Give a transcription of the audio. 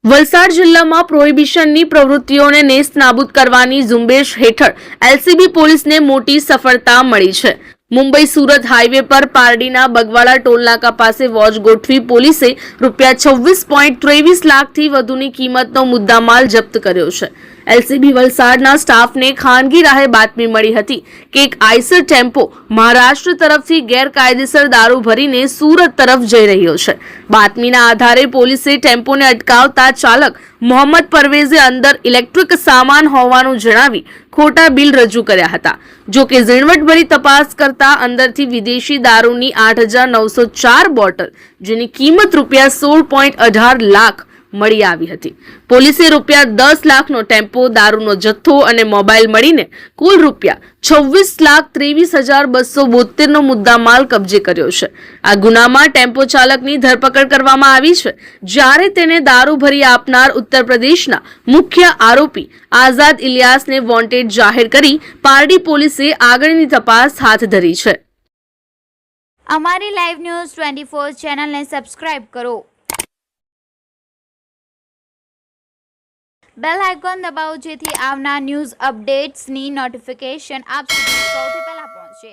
વલસાડ જિલ્લામાં પ્રોહિબિશનની પ્રવૃત્તિઓને નેસ્તનાબૂદ કરવાની ઝુંબેશ હેઠળ એલસીબી પોલીસને મોટી સફળતા મળી છે। મુંબઈ સુરત હાઈવે પર પારડીના બગવાડા ટોલનાકા પાસે વોચ ગોઠવી પોલીસે ₹26.23 લાખથી વધુની કિંમતનો મુદ્દામાલ જપ્ત કર્યો છે। એલસીબી વલસાડના સ્ટાફને ખાનગી રાહે બાતમી મળી હતી કે એક આઈસર ટેમ્પો મહારાષ્ટ્ર તરફથી ગેરકાયદેસર દારૂ ભરીને સુરત તરફ જઈ રહ્યો છે। બાતમીના આધારે પોલીસે ટેમ્પોને અટકાવતા ચાલક મોહમ્મદ પરવેઝે અંદર ઇલેક્ટ્રિક સામાન હોવાનું જણાવી ખોટા બિલ રજૂ કર્યા હતા। જો કે ઝીણવટભરી તપાસ કરતા અંદરથી વિદેશી દારૂની 8,904 બોટલ જેની કિંમત ₹16.18 લાખ મળી આવી હતી। પોલીસે ₹10 લાખનો ટેમ્પો, દારૂનો જથ્થો અને મોબાઈલ મળીને કુલ ₹26,23,272નો મુદ્દામાલ કબજે કર્યો છે। આ ગુનામાં ટેમ્પો ચાલકની ધરપકડ કરવામાં આવી છે, જ્યારે તેને દારૂ ભરી આપનાર ઉત્તર પ્રદેશના મુખ્ય આરોપી આઝાદ ઇલિયાસને વોન્ટેડ જાહેર કરી પારડી પોલીસે આગળની તપાસ હાથ ધરી છે। અમારી લાઈવ ન્યૂઝ 24 ચેનલને સબસ્ક્રાઇબ કરો, બેલ આઇકોન દબાવો જેથી આવનાર ન્યૂઝ અપડેટ્સની નોટિફિકેશન આપ સુધી સૌથી પહેલા પહોંચે।